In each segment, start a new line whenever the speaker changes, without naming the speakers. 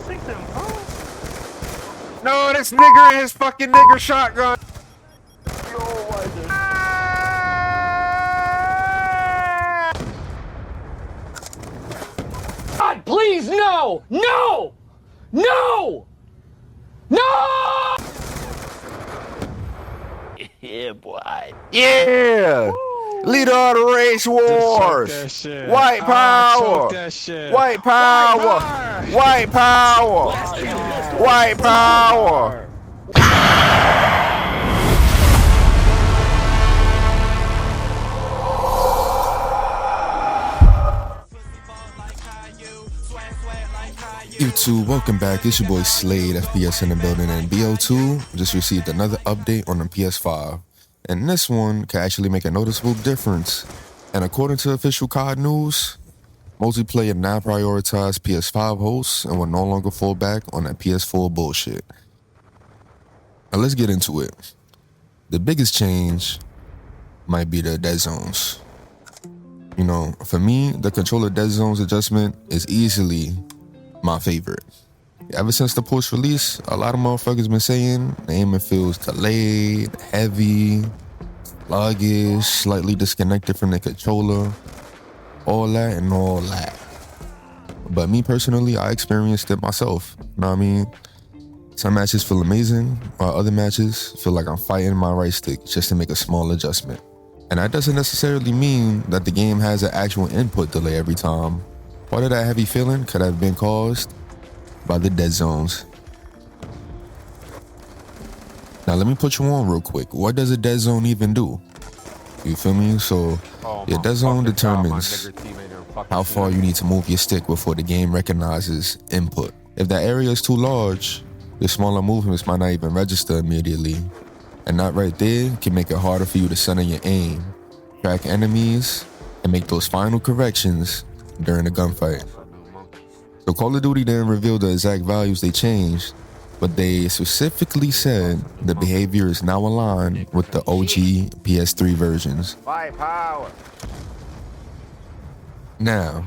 No, this nigger and his fucking nigger shotgun.
God, please, no! No! No! No!
Yeah, boy.
Yeah! Leader of the race wars! White power! White power! White power! White power!
YouTube, welcome back. It's your boy SlayedFPS in the building, and BO2 just received another update on the PS5. And this one can actually make a noticeable difference. And according to official COD news, multiplayer now prioritizes PS5 hosts and will no longer fall back on that PS4 bullshit. Now let's get into it. The biggest change might be the dead zones. You know, for me, the controller dead zones adjustment is easily my favorite. Ever since the post release, a lot of motherfuckers been saying the aiming feels delayed, heavy, sluggish, slightly disconnected from the controller, all that and all that. But me personally, I experienced it myself. You know what I mean? Some matches feel amazing, while other matches feel like I'm fighting my right stick just to make a small adjustment. And that doesn't necessarily mean that the game has an actual input delay every time. Part of that heavy feeling could have been caused by the dead zones. Now let me put you on real quick. What does a dead zone even do? You feel me? So your dead zone determines how far you need to move your stick before the game recognizes input. If that area is too large, your smaller movements might not even register immediately. And that right there can make it harder for you to center your aim, track enemies, and make those final corrections during a gunfight. So Call of Duty didn't reveal the exact values they changed, but they specifically said the behavior is now aligned with the OG PS3 versions.
White power!
Now,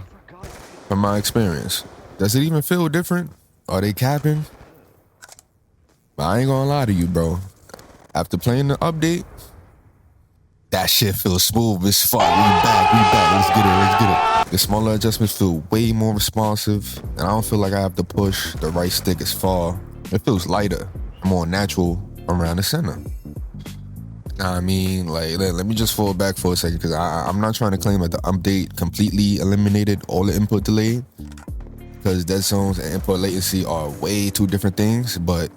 from my experience, does it even feel different? Are they capping? But I ain't gonna lie to you, bro. After playing the update, that shit feels smooth as fuck. We back. Let's get it. The smaller adjustments feel way more responsive, and I don't feel like I have to push the right stick as far. It feels lighter, more natural around the center. I mean, like, let me just fall back for a second, because I'm not trying to claim that the update completely eliminated all the input delay, because dead zones and input latency are way two different things, but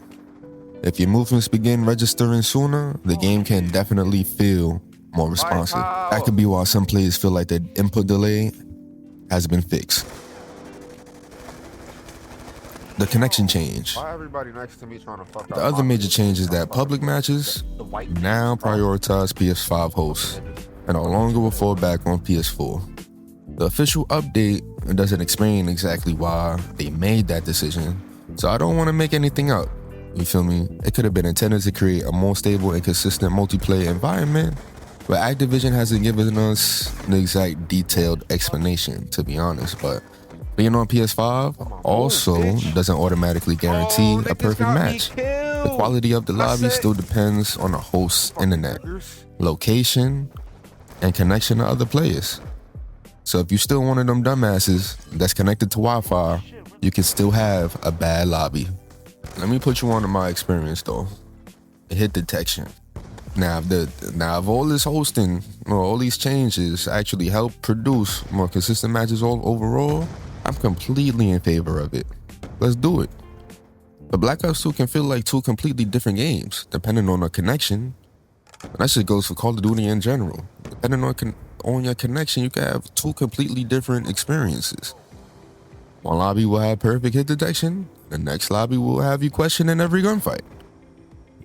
if your movements begin registering sooner, the game can definitely feel more responsive. That could be why some players feel like the input delay has been fixed. The connection change.
Why everybody next to me trying to fuck up?
The other major change is that public matches now prioritize PS5 hosts and no longer will fall back on PS4. The official update doesn't explain exactly why they made that decision, so I don't want to make anything up. You feel me? It could have been intended to create a more stable and consistent multiplayer environment, but Activision hasn't given us the exact detailed explanation, to be honest. But being on PS5 also doesn't automatically guarantee a perfect match. The quality of the lobby still depends on the host's internet, location, and connection to other players. So if you're still one of them dumbasses that's connected to Wi-Fi, you can still have a bad lobby. Let me put you on to my experience though. Hit detection. Now if all this hosting or all these changes actually help produce more consistent matches overall, I'm completely in favor of it. Let's do it. The Black Ops 2 can feel like two completely different games, depending on the connection. And that shit goes for Call of Duty in general. Depending on your connection, you can have two completely different experiences. One lobby will have perfect hit detection. The next lobby will have you questioning every gunfight.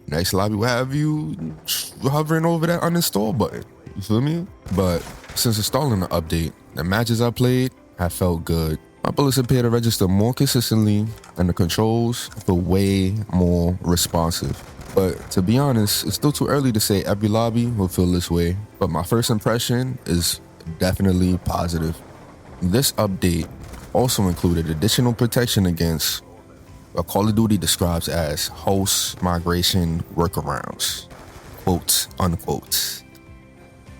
Next lobby will have you hovering over that uninstall button. You feel me? But since installing the update, the matches I played have felt good. My bullets appear to register more consistently, and the controls feel way more responsive. But to be honest, it's still too early to say every lobby will feel this way. But my first impression is definitely positive. This update also included additional protection against what Call of Duty describes as host migration workarounds, quotes, unquote.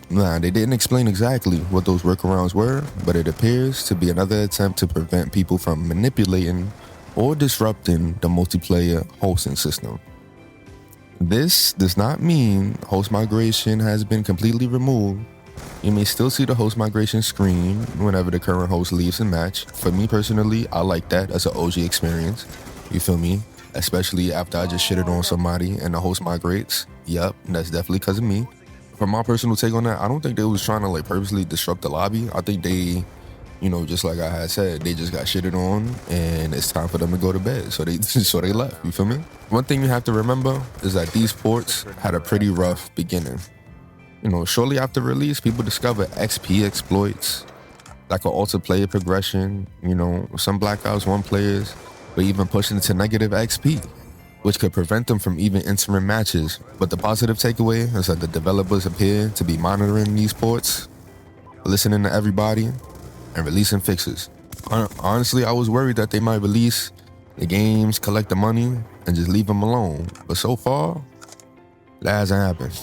Nah, they didn't explain exactly what those workarounds were, but it appears to be another attempt to prevent people from manipulating or disrupting the multiplayer hosting system. This does not mean host migration has been completely removed. You may still see the host migration screen whenever the current host leaves a match. For me personally, I like that as an OG experience. You feel me? Especially after I just shitted on somebody and the host migrates. Yep, that's definitely because of me. From my personal take on that, I don't think they was trying to like purposely disrupt the lobby. I think they, you know, just like I had said, they just got shitted on and it's time for them to go to bed. So they left, you feel me? One thing you have to remember is that these ports had a pretty rough beginning. You know, shortly after release, people discovered XP exploits, like an alter player progression, you know, some Black Ops 1 players were even pushing into negative XP, which could prevent them from even entering matches. But the positive takeaway is that the developers appear to be monitoring these ports, listening to everybody, and releasing fixes. Honestly, I was worried that they might release the games, collect the money, and just leave them alone. But so far, that hasn't happened.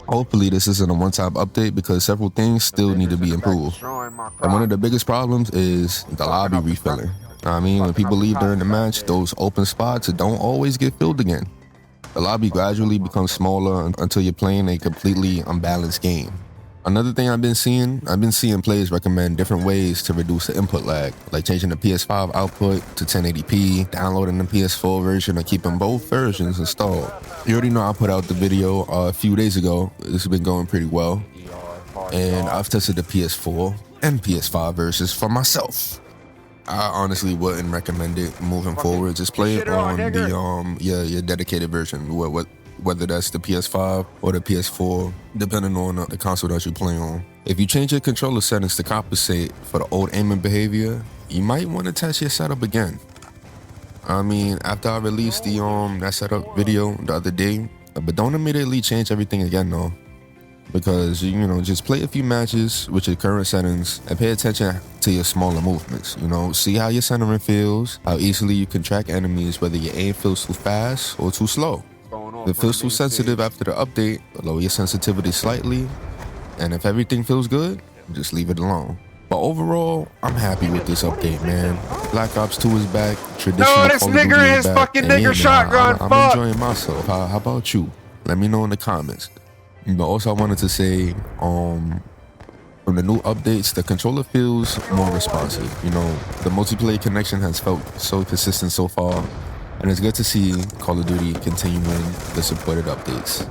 Hopefully this isn't a one-time update because several things still need to be improved. And one of the biggest problems is the lobby refilling. I mean, when people leave during the match, those open spots don't always get filled again. The lobby gradually becomes smaller until you're playing a completely unbalanced game. Another thing I've been seeing players recommend different ways to reduce the input lag, like changing the PS5 output to 1080p, downloading the PS4 version, or keeping both versions installed. You already know I put out the video a few days ago. This has been going pretty well. And I've tested the PS4 and PS5 versions for myself. I honestly wouldn't recommend it moving forward. Just play it on the your dedicated version, whether that's the PS5 or the PS4, depending on the console that you play on. If you change your controller settings to compensate for the old aiming behavior, you might want to test your setup again. I mean, after I released the that setup video the other day, but don't immediately change everything again though. Because, you know, just play a few matches with your current settings and pay attention to your smaller movements. You know, see how your centering feels, how easily you can track enemies, whether your aim feels too fast or too slow. If it feels too sensitive after the update, lower your sensitivity slightly. And if everything feels good, just leave it alone. But overall, I'm happy with this update, man. Black Ops 2 is back. Traditional
this
Call of Duty
nigger
is
is
back.
fucking
And
nigger shotgun,
I'm
fuck.
enjoying myself. How about you? Let me know in the comments. But also I wanted to say, from the new updates, the controller feels more responsive. You know, the multiplayer connection has felt so consistent so far, and it's good to see Call of Duty continuing the supported updates.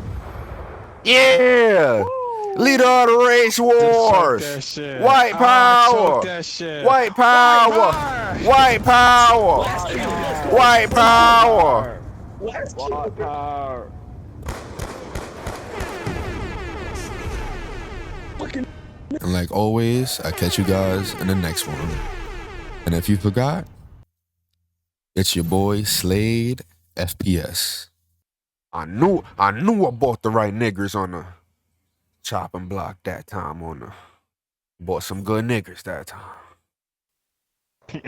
Yeah! Leader of the race wars! White power! White power! White power! White power!
White power.
And like always, I catch you guys in the next one. And if you forgot, it's your boy SlayedFPS.
I knew I bought the right niggers on the chopping block that time bought some good niggers that time.